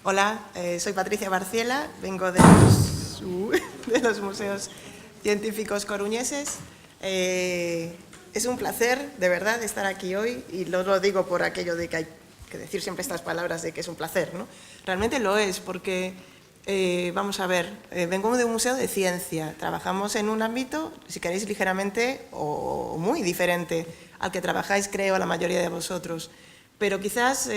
Hola, soy Patricia Barciela, vengo de los museos científicos coruñeses. Es un placer, de verdad, estar aquí hoy, y no lo digo por aquello de que hay que decir siempre estas palabras de que es un placer, ¿no? Realmente lo es, porque, vamos a ver, vengo de un museo de ciencia, trabajamos en un ámbito, si queréis, ligeramente o muy diferente al que trabajáis, creo, la mayoría de vosotros. Pero quizás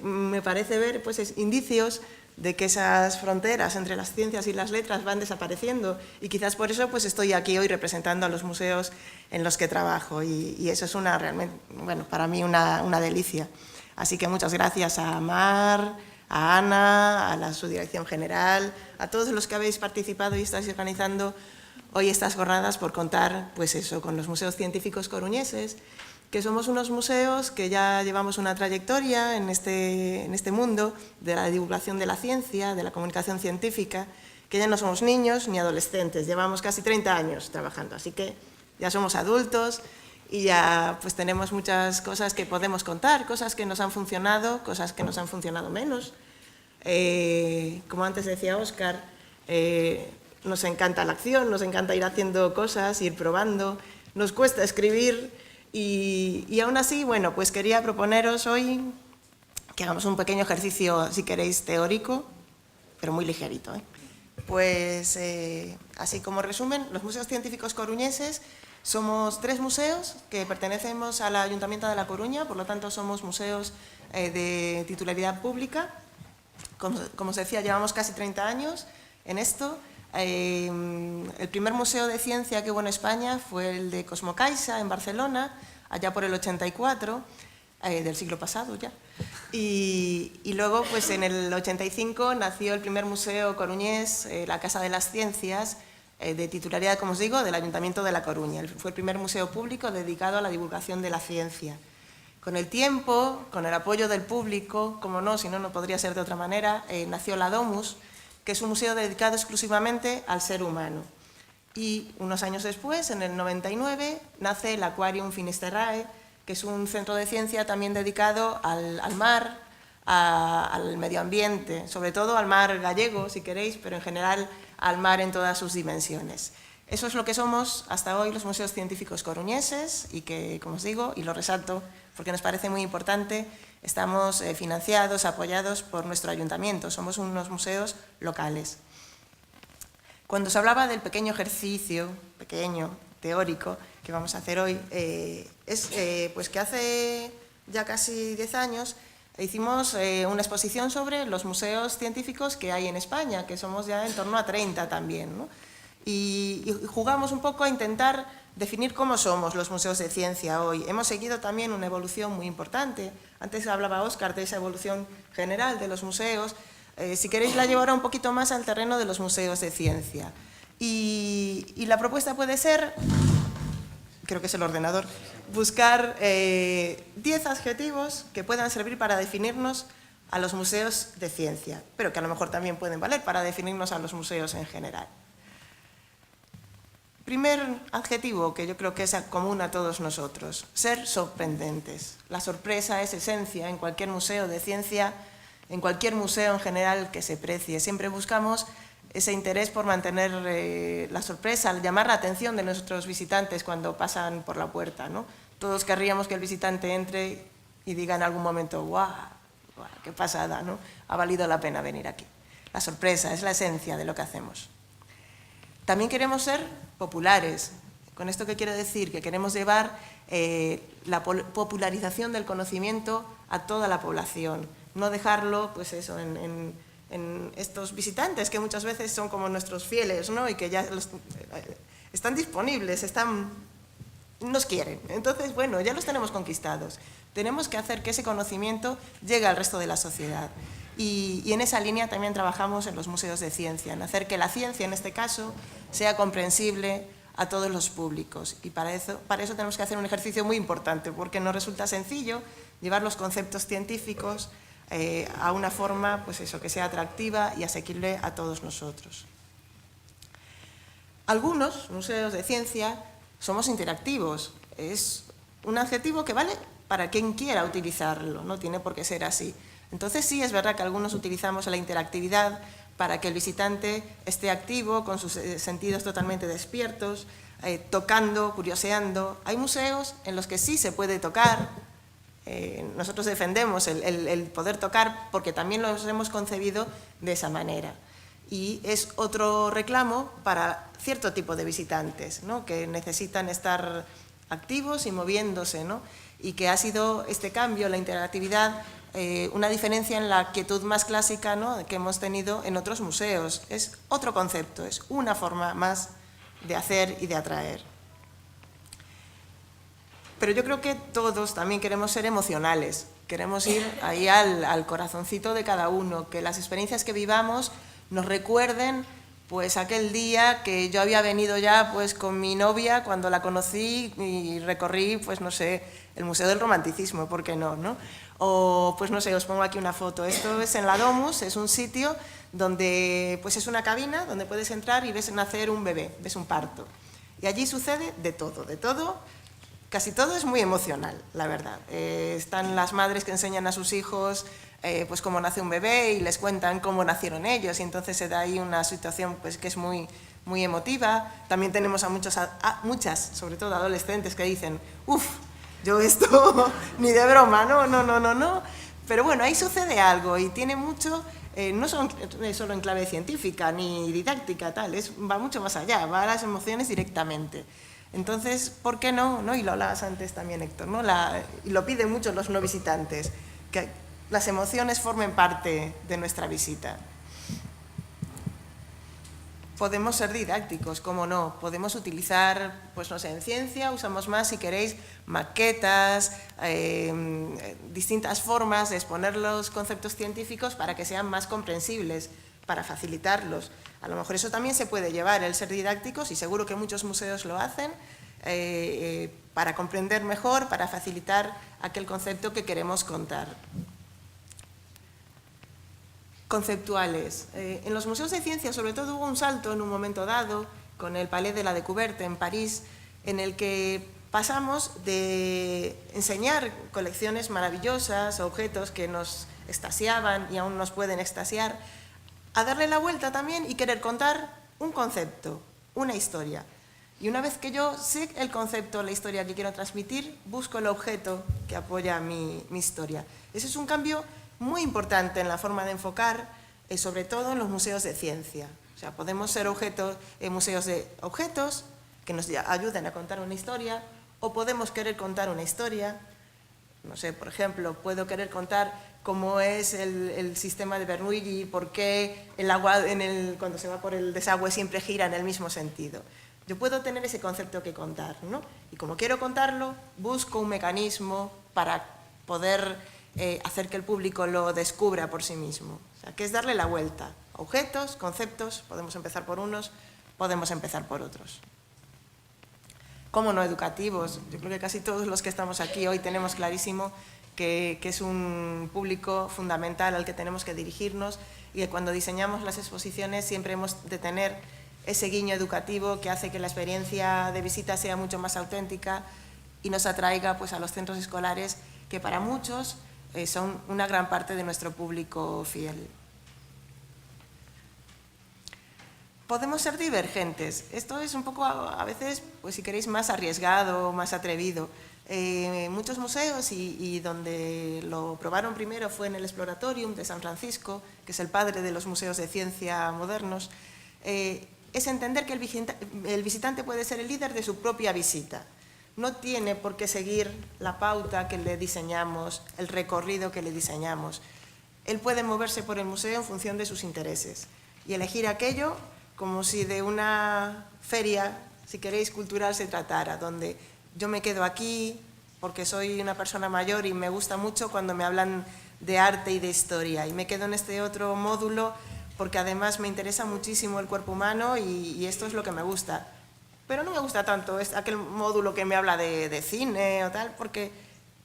me parece ver pues, indicios de que esas fronteras entre las ciencias y las letras van desapareciendo, y quizás por eso pues, estoy aquí hoy representando a los museos en los que trabajo, y eso es realmente, bueno, para mí una delicia. Así que muchas gracias a Mar, a Ana, a su dirección general, a todos los que habéis participado y estáis organizando hoy estas jornadas por contar pues eso, con los museos científicos coruñeses, que somos unos museos que ya llevamos una trayectoria en este mundo de la divulgación de la ciencia, de la comunicación científica, que ya no somos niños ni adolescentes, llevamos casi 30 años trabajando, así que ya somos adultos y ya pues tenemos muchas cosas que podemos contar, cosas que nos han funcionado, cosas que nos han funcionado menos. Como antes decía Óscar, nos encanta la acción, nos encanta ir haciendo cosas, ir probando, nos cuesta escribir. Y aún así, bueno, pues quería proponeros hoy que hagamos un pequeño ejercicio, si queréis, teórico, pero muy ligerito, ¿eh? Pues, así como resumen, los museos científicos coruñeses somos 3 museos que pertenecemos al Ayuntamiento de La Coruña, por lo tanto somos museos de titularidad pública. Como os decía, llevamos casi 30 años en esto. El primer museo de ciencia que hubo en España fue el de Cosmocaixa, en Barcelona, allá por el 84, del siglo pasado ya. Y luego, pues en el 85, nació el primer museo coruñés, la Casa de las Ciencias, de titularidad, como os digo, del Ayuntamiento de La Coruña. Fue el primer museo público dedicado a la divulgación de la ciencia. Con el tiempo, con el apoyo del público, como no, si no, no podría ser de otra manera, nació la Domus, que es un museo dedicado exclusivamente al ser humano. Y unos años después, en el 99, nace el Aquarium Finisterrae, que es un centro de ciencia también dedicado al mar, al medio ambiente, sobre todo al mar gallego, si queréis, pero en general al mar en todas sus dimensiones. Eso es lo que somos hasta hoy los museos científicos coruñeses, y que, como os digo, y lo resalto porque nos parece muy importante, estamos financiados, apoyados por nuestro ayuntamiento, somos unos museos locales. Cuando se hablaba del pequeño ejercicio, pequeño, teórico, que vamos a hacer hoy, pues que hace ya casi 10 años hicimos una exposición sobre los museos científicos que hay en España, que somos ya en torno a 30 también, ¿no? Y jugamos un poco a intentar definir cómo somos los museos de ciencia hoy. Hemos seguido también una evolución muy importante. Antes hablaba Óscar de esa evolución general de los museos. Si queréis, la llevo ahora un poquito más al terreno de los museos de ciencia. Y la propuesta puede ser, creo que es el ordenador, buscar 10 adjetivos que puedan servir para definirnos a los museos de ciencia, pero que a lo mejor también pueden valer para definirnos a los museos en general. Primer adjetivo, que yo creo que es común a todos nosotros, ser sorprendentes. La sorpresa es esencia en cualquier museo de ciencia, en cualquier museo en general que se precie. Siempre buscamos ese interés por mantener la sorpresa, llamar la atención de nuestros visitantes cuando pasan por la puerta, ¿no? Todos querríamos que el visitante entre y diga en algún momento, ¡guau! ¡Qué pasada!, ¿no? Ha valido la pena venir aquí. La sorpresa es la esencia de lo que hacemos. También queremos ser populares. ¿Con esto qué quiero decir? Que queremos llevar la popularización del conocimiento a toda la población. No dejarlo, pues eso, en estos visitantes que muchas veces son como nuestros fieles, ¿no? Y que ya están disponibles, nos quieren. Entonces, bueno, ya los tenemos conquistados. Tenemos que hacer que ese conocimiento llegue al resto de la sociedad. Y en esa línea también trabajamos en los museos de ciencia, en hacer que la ciencia, en este caso, sea comprensible a todos los públicos. Y para eso tenemos que hacer un ejercicio muy importante, porque no resulta sencillo llevar los conceptos científicos a una forma, pues eso, que sea atractiva y asequible a todos nosotros. Algunos museos de ciencia somos interactivos. Es un adjetivo que vale para quien quiera utilizarlo, no tiene por qué ser así. Entonces sí, es verdad que algunos utilizamos la interactividad para que el visitante esté activo, con sus sentidos totalmente despiertos, tocando, curioseando. Hay museos en los que sí se puede tocar. Nosotros defendemos el poder tocar porque también los hemos concebido de esa manera. Y es otro reclamo para cierto tipo de visitantes, ¿no?, que necesitan estar activos y moviéndose, ¿no?, y que ha sido este cambio, la interactividad, una diferencia en la quietud más clásica, ¿no?, que hemos tenido en otros museos. Es otro concepto, es una forma más de hacer y de atraer. Pero yo creo que todos también queremos ser emocionales, queremos ir ahí al corazoncito de cada uno, que las experiencias que vivamos nos recuerden pues aquel día que yo había venido ya pues con mi novia cuando la conocí y recorrí, pues no sé, el Museo del Romanticismo, ¿por qué no, no? O pues no sé, os pongo aquí una foto. Esto es en la Domus, es un sitio donde pues es una cabina donde puedes entrar y ves nacer un bebé, ves un parto. Y allí sucede de todo. Casi todo es muy emocional, la verdad. Están las madres que enseñan a sus hijos pues cómo nace un bebé y les cuentan cómo nacieron ellos, y entonces se da ahí una situación pues que es muy emotiva. También tenemos a muchas, sobre todo adolescentes, que dicen, uff, yo esto ni de broma, no. Pero bueno, ahí sucede algo y tiene mucho, no solo en clave científica ni didáctica, tal, va mucho más allá, va a las emociones directamente. Entonces, ¿por qué no? Y lo hablabas antes también, Héctor, ¿no? Y lo piden mucho los no visitantes, que las emociones formen parte de nuestra visita. Podemos ser didácticos, cómo no. Podemos utilizar, pues no sé, en ciencia usamos más, si queréis, maquetas, distintas formas de exponer los conceptos científicos para que sean más comprensibles, para facilitarlos. A lo mejor eso también se puede llevar, el ser didácticos, y seguro que muchos museos lo hacen, para comprender mejor, para facilitar aquel concepto que queremos contar. Conceptuales. En los museos de ciencia, sobre todo, hubo un salto en un momento dado, con el Palais de la Découverte en París, en el que pasamos de enseñar colecciones maravillosas, objetos que nos extasiaban y aún nos pueden extasiar, a darle la vuelta también y querer contar un concepto, una historia. Y una vez que yo sé el concepto, la historia que quiero transmitir, busco el objeto que apoya mi historia. Ese es un cambio muy importante en la forma de enfocar, sobre todo en los museos de ciencia. O sea, podemos ser museos de objetos que nos ayuden a contar una historia, o podemos querer contar una historia. No sé, por ejemplo, puedo querer contar cómo es el sistema de Bernoulli y por qué el agua cuando se va por el desagüe siempre gira en el mismo sentido. Yo puedo tener ese concepto que contar, ¿no? Y como quiero contarlo, busco un mecanismo para poder hacer que el público lo descubra por sí mismo. O sea, que es darle la vuelta. Objetos, conceptos, podemos empezar por unos, podemos empezar por otros. ¿Cómo no educativos? Yo creo que casi todos los que estamos aquí hoy tenemos clarísimo que es un público fundamental al que tenemos que dirigirnos, y que cuando diseñamos las exposiciones siempre hemos de tener ese guiño educativo que hace que la experiencia de visita sea mucho más auténtica y nos atraiga pues a los centros escolares, que para muchos son una gran parte de nuestro público fiel. Podemos ser divergentes. Esto es un poco, a veces, pues si queréis, más arriesgado, más atrevido. Muchos museos, y donde lo probaron primero fue en el Exploratorium de San Francisco, que es el padre de los museos de ciencia modernos, es entender que el visitante puede ser el líder de su propia visita. No tiene por qué seguir la pauta que le diseñamos, el recorrido que le diseñamos. Él puede moverse por el museo en función de sus intereses y elegir aquello como si de una feria, si queréis, cultural se tratara, donde yo me quedo aquí porque soy una persona mayor y me gusta mucho cuando me hablan de arte y de historia, y me quedo en este otro módulo porque además me interesa muchísimo el cuerpo humano y esto es lo que me gusta. Pero no me gusta tanto aquel módulo que me habla de cine o tal, porque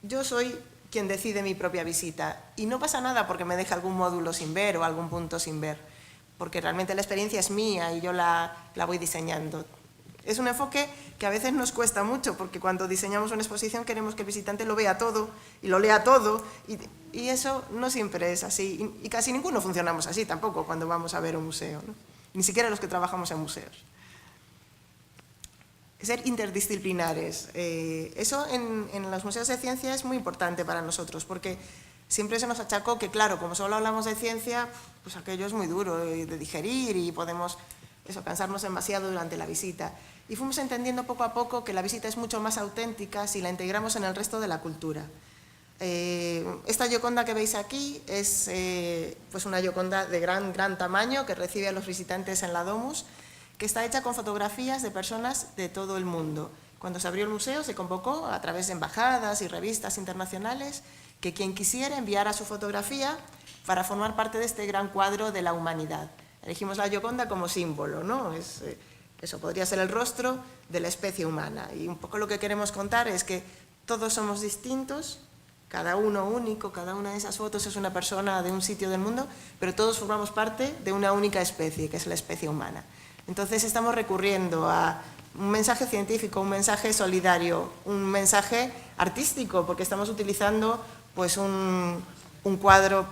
yo soy quien decide mi propia visita. Y no pasa nada porque me deje algún módulo sin ver o algún punto sin ver, porque realmente la experiencia es mía y yo la voy diseñando. Es un enfoque que a veces nos cuesta mucho, porque cuando diseñamos una exposición queremos que el visitante lo vea todo y lo lea todo, y eso no siempre es así, y casi ninguno funcionamos así tampoco cuando vamos a ver un museo, ¿no? Ni siquiera los que trabajamos en museos. Ser interdisciplinares. Eso en los museos de ciencia es muy importante para nosotros, porque siempre se nos achacó que, claro, como solo hablamos de ciencia, pues aquello es muy duro de digerir y podemos cansarnos demasiado durante la visita. Y fuimos entendiendo poco a poco que la visita es mucho más auténtica si la integramos en el resto de la cultura. Esta Gioconda que veis aquí es pues una Gioconda de gran tamaño que recibe a los visitantes en la Domus, que está hecha con fotografías de personas de todo el mundo. Cuando se abrió el museo se convocó a través de embajadas y revistas internacionales que quien quisiera enviara su fotografía para formar parte de este gran cuadro de la humanidad. Elegimos la Gioconda como símbolo, ¿no? Eso podría ser el rostro de la especie humana. Y un poco lo que queremos contar es que todos somos distintos, cada uno único, cada una de esas fotos es una persona de un sitio del mundo, pero todos formamos parte de una única especie, que es la especie humana. Entonces estamos recurriendo a un mensaje científico, un mensaje solidario, un mensaje artístico, porque estamos utilizando pues un cuadro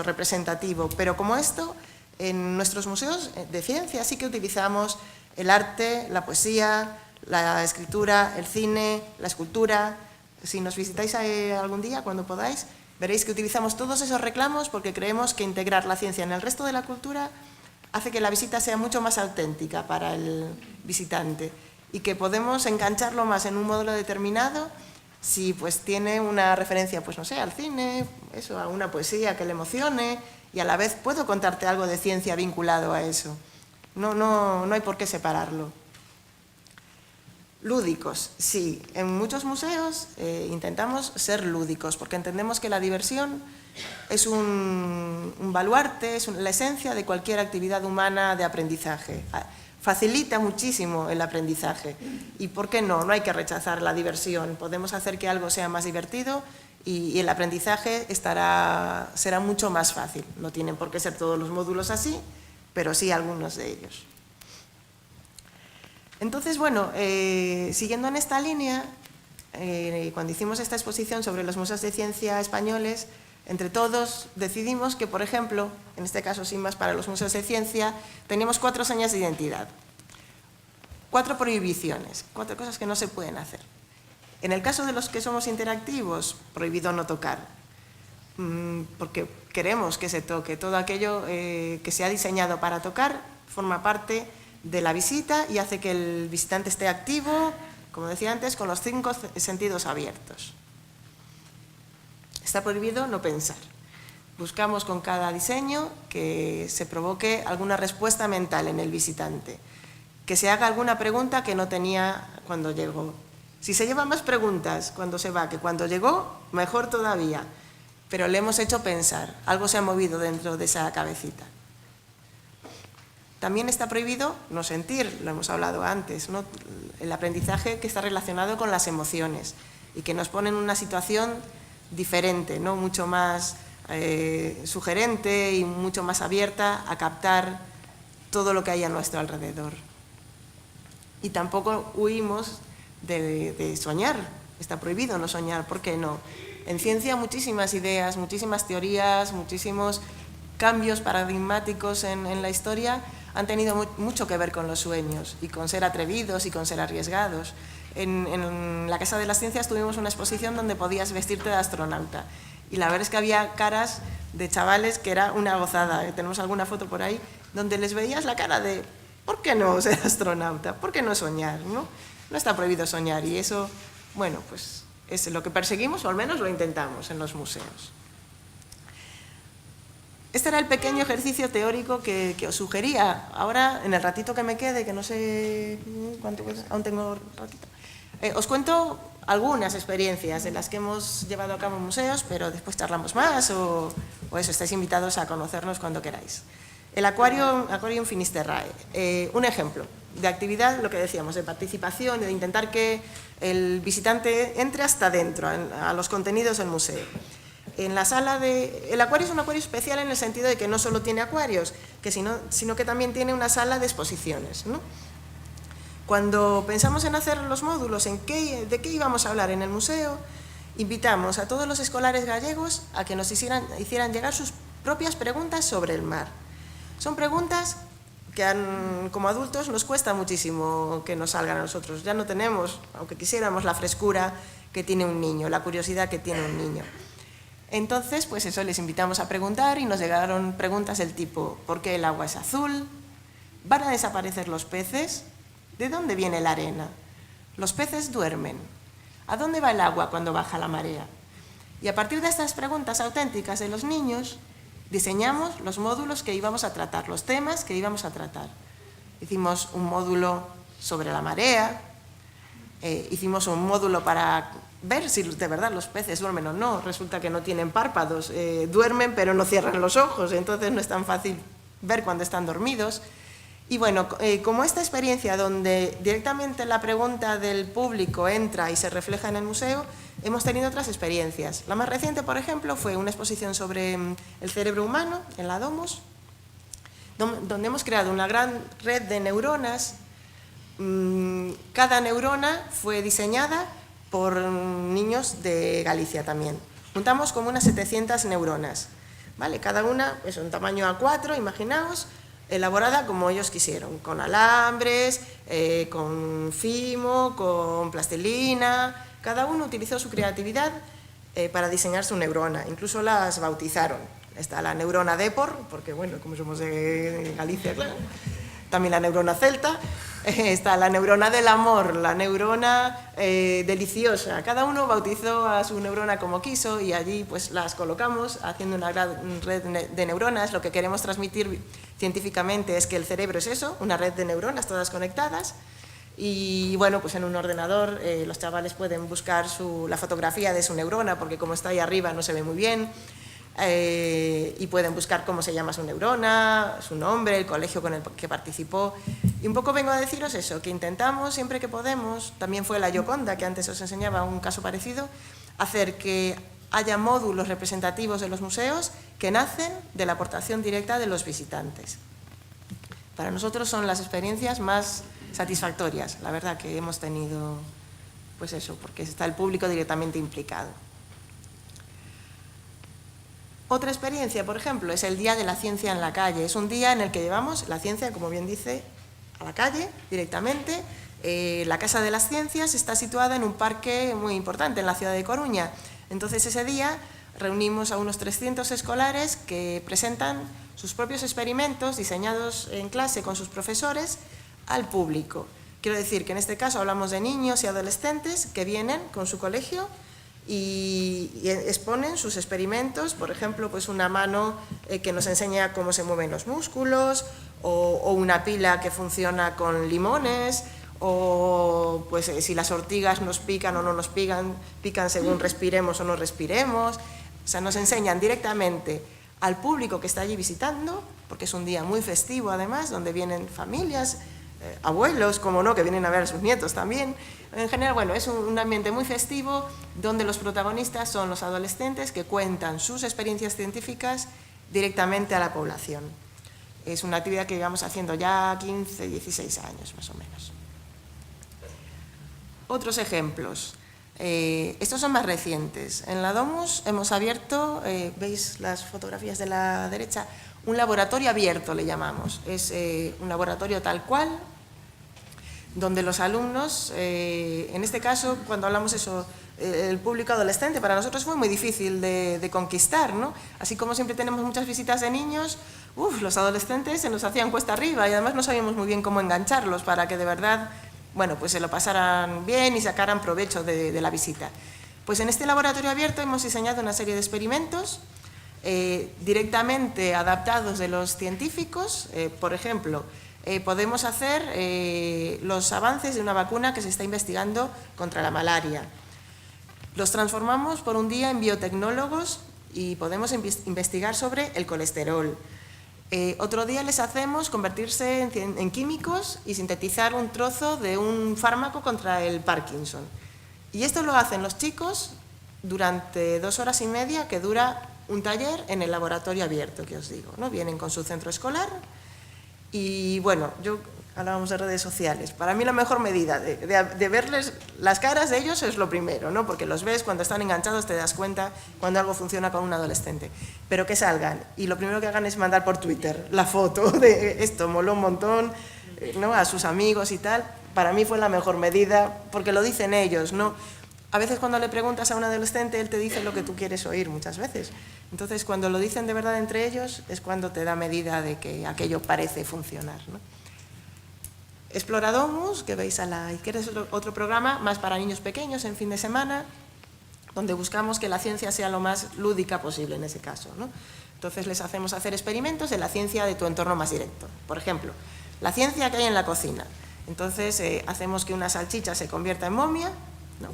representativo. Pero como esto, en nuestros museos de ciencia sí que utilizamos el arte, la poesía, la escritura, el cine, la escultura. Si nos visitáis algún día, cuando podáis, veréis que utilizamos todos esos reclamos porque creemos que integrar la ciencia en el resto de la cultura hace que la visita sea mucho más auténtica para el visitante y que podemos engancharlo más en un modelo determinado si pues tiene una referencia, pues no sé, al cine, a una poesía que le emocione, y a la vez puedo contarte algo de ciencia vinculado a eso. No hay por qué separarlo. Lúdicos, sí. En muchos museos intentamos ser lúdicos porque entendemos que la diversión es un baluarte, es la esencia de cualquier actividad humana de aprendizaje. Facilita muchísimo el aprendizaje. ¿Y por qué no? No hay que rechazar la diversión. Podemos hacer que algo sea más divertido y el aprendizaje será mucho más fácil. No tienen por qué ser todos los módulos así, pero sí algunos de ellos. Entonces, bueno, siguiendo en esta línea, cuando hicimos esta exposición sobre los museos de ciencia españoles, entre todos decidimos que, por ejemplo, en este caso sin más para los museos de ciencia, teníamos 4 señas de identidad, 4 prohibiciones, 4 cosas que no se pueden hacer. En el caso de los que somos interactivos, prohibido no tocar, porque queremos que se toque. Todo aquello que se ha diseñado para tocar forma parte de la visita y hace que el visitante esté activo, como decía antes, con los 5 sentidos abiertos. Está prohibido no pensar. Buscamos con cada diseño que se provoque alguna respuesta mental en el visitante, que se haga alguna pregunta que no tenía cuando llegó. Si se lleva más preguntas cuando se va que cuando llegó, mejor todavía, pero le hemos hecho pensar, algo se ha movido dentro de esa cabecita. También está prohibido no sentir, lo hemos hablado antes, ¿no? El aprendizaje que está relacionado con las emociones y que nos pone en una situación diferente, ¿no? Mucho más sugerente y mucho más abierta a captar todo lo que hay a nuestro alrededor. Y tampoco huimos de soñar, está prohibido no soñar, ¿por qué no? En ciencia muchísimas ideas, muchísimas teorías, muchísimos cambios paradigmáticos en la historia han tenido mucho que ver con los sueños y con ser atrevidos y con ser arriesgados. En la Casa de las Ciencias tuvimos una exposición donde podías vestirte de astronauta y la verdad es que había caras de chavales que era una gozada. Tenemos alguna foto por ahí donde les veías la cara de ¿por qué no ser astronauta? ¿Por qué no soñar? No está prohibido soñar y eso, bueno, pues es lo que perseguimos o al menos lo intentamos en los museos. Este era el pequeño ejercicio teórico que os sugería. Ahora, en el ratito que me quede, que no sé cuánto, aún tengo ratito, os cuento algunas experiencias de las que hemos llevado a cabo en museos, pero después charlamos más o eso, estáis invitados a conocernos cuando queráis. El Aquarium Finisterrae, un ejemplo de actividad, lo que decíamos, de participación, de intentar que el visitante entre hasta dentro, a los contenidos del museo. En la sala el acuario es un acuario especial en el sentido de que no solo tiene acuarios, sino que también tiene una sala de exposiciones, ¿no? Cuando pensamos en hacer los módulos, de qué íbamos a hablar en el museo, invitamos a todos los escolares gallegos a que nos hicieran llegar sus propias preguntas sobre el mar. Son preguntas que como adultos nos cuesta muchísimo que nos salgan a nosotros. Ya no tenemos, aunque quisiéramos, la frescura que tiene un niño, la curiosidad que tiene un niño. Entonces, pues eso, les invitamos a preguntar y nos llegaron preguntas del tipo: ¿por qué el agua es azul? ¿Van a desaparecer los peces? ¿De dónde viene la arena? ¿Los peces duermen? ¿A dónde va el agua cuando baja la marea? Y a partir de estas preguntas auténticas de los niños, diseñamos los módulos que íbamos a tratar, los temas que íbamos a tratar. Hicimos un módulo sobre la marea, hicimos un módulo para ver si de verdad los peces duermen o no. Resulta que no tienen párpados, duermen pero no cierran los ojos, entonces no es tan fácil ver cuando están dormidos. Y bueno, como esta experiencia donde directamente la pregunta del público entra y se refleja en el museo, hemos tenido otras experiencias. La más reciente, por ejemplo, fue una exposición sobre el cerebro humano en la Domus, donde hemos creado una gran red de neuronas. Cada neurona fue diseñada por niños de Galicia también. Juntamos como unas 700 neuronas, ¿vale? Cada una es un tamaño A4, imaginaos, elaborada como ellos quisieron, con alambres, con fimo, con plastilina. Cada uno utilizó su creatividad para diseñar su neurona, incluso las bautizaron. Está la neurona Depor, porque bueno, como somos de Galicia, claro. También la neurona celta, está la neurona del amor, la neurona deliciosa. Cada uno bautizó a su neurona como quiso y allí pues las colocamos haciendo una gran red de neuronas. Lo que queremos transmitir científicamente es que el cerebro es eso, una red de neuronas todas conectadas. Y bueno, pues en un ordenador los chavales pueden buscar la fotografía de su neurona, porque como está ahí arriba no se ve muy bien. Y pueden buscar cómo se llama su neurona, su nombre, el colegio con el que participó. Y un poco vengo a deciros eso, que intentamos siempre que podemos, también fue la Gioconda, que antes os enseñaba un caso parecido, hacer que haya módulos representativos de los museos que nacen de la aportación directa de los visitantes. Para nosotros son las experiencias más satisfactorias, la verdad, que hemos tenido, pues eso, porque está el público directamente implicado. Otra experiencia, por ejemplo, es el Día de la Ciencia en la Calle. Es un día en el que llevamos la ciencia, como bien dice, a la calle directamente. La Casa de las Ciencias está situada en un parque muy importante en la ciudad de Coruña. Entonces ese día reunimos a unos 300 escolares que presentan sus propios experimentos diseñados en clase con sus profesores al público. Quiero decir que en este caso hablamos de niños y adolescentes que vienen con su colegio y exponen sus experimentos, por ejemplo, pues una mano que nos enseña cómo se mueven los músculos, o una pila que funciona con limones, o pues si las ortigas nos pican o no nos pican según respiremos o no respiremos. O sea, nos enseñan directamente al público que está allí visitando, porque es un día muy festivo además, donde vienen familias, abuelos, como no, que vienen a ver a sus nietos también. En general, bueno, es un ambiente muy festivo donde los protagonistas son los adolescentes que cuentan sus experiencias científicas directamente a la población. Es una actividad que llevamos haciendo ya 15, 16 años más o menos. Otros ejemplos. Estos son más recientes. En la Domus hemos abierto, veis las fotografías de la derecha, un laboratorio abierto le llamamos. Es un laboratorio tal cual, donde los alumnos, en este caso, cuando hablamos eso, el público adolescente, para nosotros fue muy difícil de conquistar, ¿no? Así como siempre tenemos muchas visitas de niños, los adolescentes se nos hacían cuesta arriba y además no sabíamos muy bien cómo engancharlos para que de verdad, bueno, pues se lo pasaran bien y sacaran provecho de la visita. Pues en este laboratorio abierto hemos diseñado una serie de experimentos directamente adaptados de los científicos. Por ejemplo, podemos hacer los avances de una vacuna que se está investigando contra la malaria. Los transformamos por un día en biotecnólogos y podemos investigar sobre el colesterol. Otro día les hacemos convertirse en químicos y sintetizar un trozo de un fármaco contra el Parkinson. Y esto lo hacen los chicos durante 2 horas y media que dura un taller en el laboratorio abierto que os digo, ¿no? Vienen con su centro escolar y bueno, yo Hablábamos de redes sociales. Para mí la mejor medida de verles las caras de ellos es lo primero, ¿no? Porque los ves cuando están enganchados, te das cuenta cuando algo funciona con un adolescente. Pero que salgan y lo primero que hagan es mandar por Twitter la foto de esto, moló un montón, ¿no? A sus amigos y tal. Para mí fue la mejor medida porque lo dicen ellos, ¿no? A veces cuando le preguntas a un adolescente, él te dice lo que tú quieres oír muchas veces. Entonces, cuando lo dicen de verdad entre ellos, es cuando te da medida de que aquello parece funcionar, ¿no? Exploradomus, que veis a la izquierda, es otro programa más para niños pequeños en fin de semana, donde buscamos que la ciencia sea lo más lúdica posible en ese caso, ¿no? Entonces les hacemos hacer experimentos de la ciencia de tu entorno más directo. Por ejemplo, la ciencia que hay en la cocina. Entonces hacemos que una salchicha se convierta en momia, ¿no?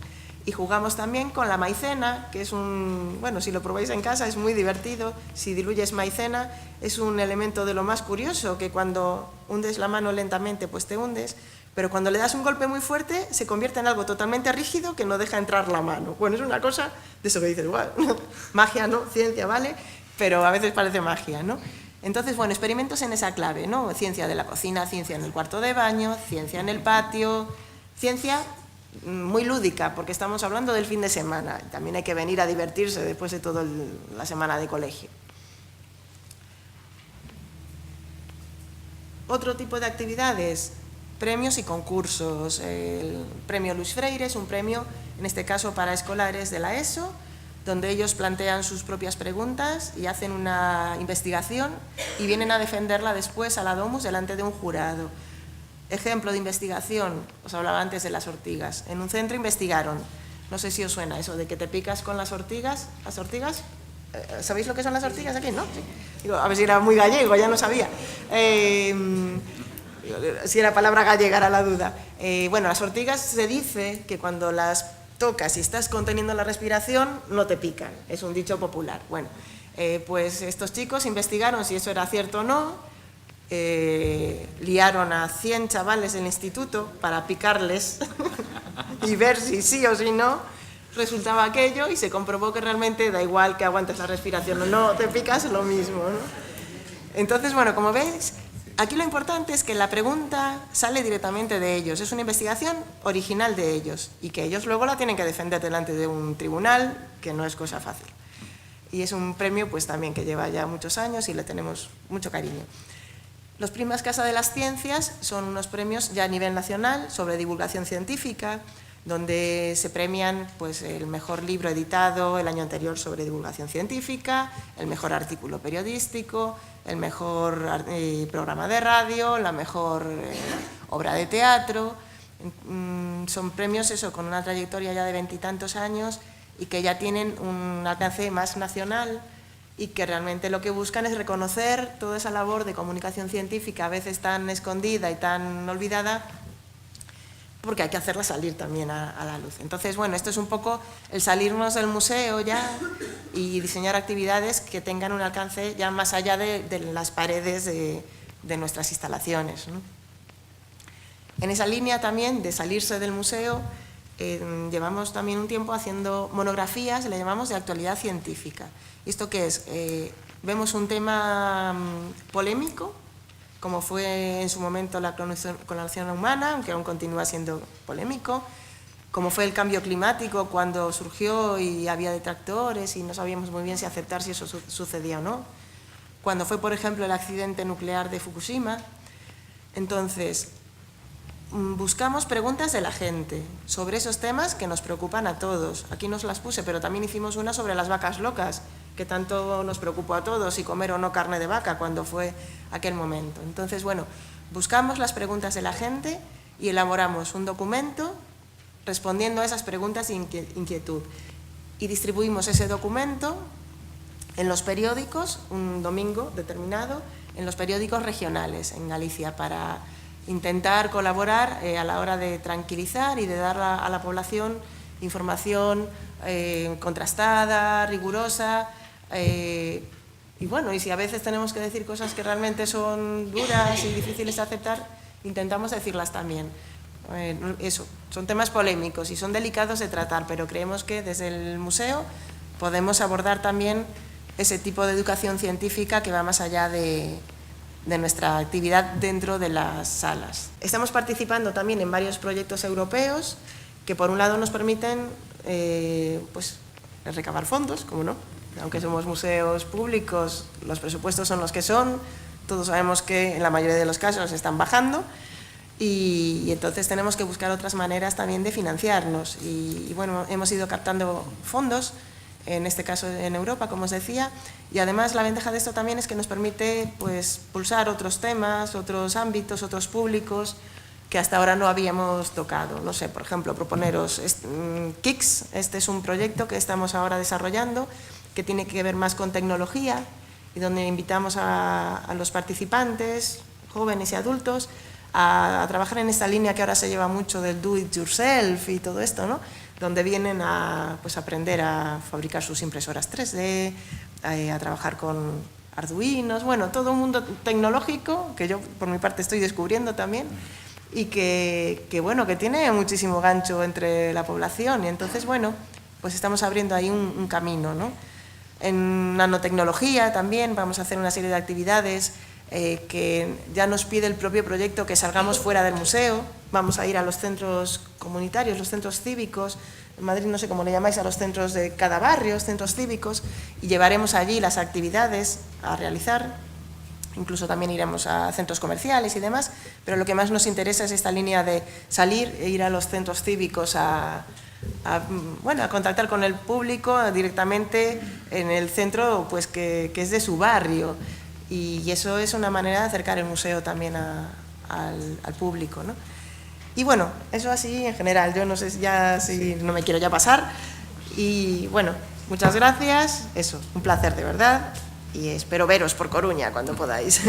Y jugamos también con la maicena, que es bueno, si lo probáis en casa es muy divertido. Si diluyes maicena es un elemento de lo más curioso, que cuando hundes la mano lentamente pues te hundes, pero cuando le das un golpe muy fuerte se convierte en algo totalmente rígido que no deja entrar la mano. Bueno, es una cosa de eso que dices, wow, magia, ¿no? Ciencia, ¿vale? Pero a veces parece magia, ¿no? Entonces, bueno, experimentos en esa clave, ¿no? Ciencia de la cocina, ciencia en el cuarto de baño, ciencia en el patio, ciencia muy lúdica, porque estamos hablando del fin de semana. También hay que venir a divertirse después de toda la semana de colegio. Otro tipo de actividades, premios y concursos. El premio Luis Freire es un premio, en este caso para escolares de la ESO, donde ellos plantean sus propias preguntas y hacen una investigación y vienen a defenderla después a la Domus delante de un jurado. Ejemplo de investigación, os hablaba antes de las ortigas. En un centro investigaron, no sé si os suena eso, de que te picas con las ortigas. ¿Las ortigas? ¿Sabéis lo que son las ortigas aquí? ¿No? Sí. Digo, a ver si era muy gallego, ya no sabía. Si era palabra gallega era la duda. Bueno, las ortigas se dice que cuando las tocas y estás conteniendo la respiración, no te pican. Es un dicho popular. Bueno, pues estos chicos investigaron si eso era cierto o no. Liaron a 100 chavales del instituto para picarles y ver si sí o si no resultaba aquello, y se comprobó que realmente da igual que aguantes la respiración o no, te picas lo mismo, ¿no? Entonces, bueno, como veis, aquí lo importante es que la pregunta sale directamente de ellos, es una investigación original de ellos y que ellos luego la tienen que defender delante de un tribunal, que no es cosa fácil. Y es un premio pues también que lleva ya muchos años y le tenemos mucho cariño. Los Primas Casa de las Ciencias son unos premios ya a nivel nacional sobre divulgación científica, donde se premian pues, el mejor libro editado el año anterior sobre divulgación científica, el mejor artículo periodístico, el mejor programa de radio, la mejor obra de teatro. Son premios eso, con una trayectoria ya de 20 y tantos años y que ya tienen un alcance más nacional, y que realmente lo que buscan es reconocer toda esa labor de comunicación científica, a veces tan escondida y tan olvidada, porque hay que hacerla salir también a la luz. Entonces, bueno, esto es un poco el salirnos del museo ya y diseñar actividades que tengan un alcance ya más allá de las paredes de nuestras instalaciones, ¿no? En esa línea también de salirse del museo, llevamos también un tiempo haciendo monografías, le llamamos de actualidad científica. ¿Esto qué es? Vemos un tema polémico, como fue en su momento la clonación humana, aunque aún continúa siendo polémico, como fue el cambio climático cuando surgió y había detractores y no sabíamos muy bien si aceptar si eso sucedía o no, cuando fue, por ejemplo, el accidente nuclear de Fukushima. Entonces, buscamos preguntas de la gente sobre esos temas que nos preocupan a todos. Aquí nos las puse, pero también hicimos una sobre las vacas locas, que tanto nos preocupó a todos, si comer o no carne de vaca, cuando fue aquel momento. Entonces, bueno, buscamos las preguntas de la gente y elaboramos un documento respondiendo a esas preguntas de inquietud. Y distribuimos ese documento en los periódicos, un domingo determinado, en los periódicos regionales en Galicia, para intentar colaborar a la hora de tranquilizar y de dar a la población información contrastada, rigurosa, y bueno, y si a veces tenemos que decir cosas que realmente son duras y difíciles de aceptar, intentamos decirlas también. Eso, son temas polémicos y son delicados de tratar, pero creemos que desde el museo podemos abordar también ese tipo de educación científica que va más allá de de nuestra actividad dentro de las salas. Estamos participando también en varios proyectos europeos que por un lado nos permiten pues, recabar fondos, como no, aunque somos museos públicos, los presupuestos son los que son, todos sabemos que en la mayoría de los casos están bajando y entonces tenemos que buscar otras maneras también de financiarnos y bueno, hemos ido captando fondos, en este caso en Europa, como os decía, y además la ventaja de esto también es que nos permite pues, pulsar otros temas, otros ámbitos, otros públicos que hasta ahora no habíamos tocado. No sé, por ejemplo, proponeros KICS, este es un proyecto que estamos ahora desarrollando que tiene que ver más con tecnología y donde invitamos a los participantes, jóvenes y adultos, a trabajar en esta línea que ahora se lleva mucho del do it yourself y todo esto, ¿no? Donde vienen a pues, aprender a fabricar sus impresoras 3D, a trabajar con arduinos, bueno, todo un mundo tecnológico que yo por mi parte estoy descubriendo también y que bueno, que tiene muchísimo gancho entre la población y entonces, bueno, pues estamos abriendo ahí un camino, ¿no? En nanotecnología también vamos a hacer una serie de actividades que ya nos pide el propio proyecto que salgamos fuera del museo, vamos a ir a los centros comunitarios, los centros cívicos, en Madrid no sé cómo le llamáis a los centros de cada barrio, centros cívicos, y llevaremos allí las actividades a realizar, incluso también iremos a centros comerciales y demás, pero lo que más nos interesa es esta línea de salir e ir a los centros cívicos a contactar con el público directamente en el centro pues, que es de su barrio. Y eso es una manera de acercar el museo también al público, ¿no? Y bueno, eso así en general, yo no sé si no me quiero ya pasar. Y bueno, muchas gracias, eso, un placer de verdad y espero veros por Coruña cuando podáis.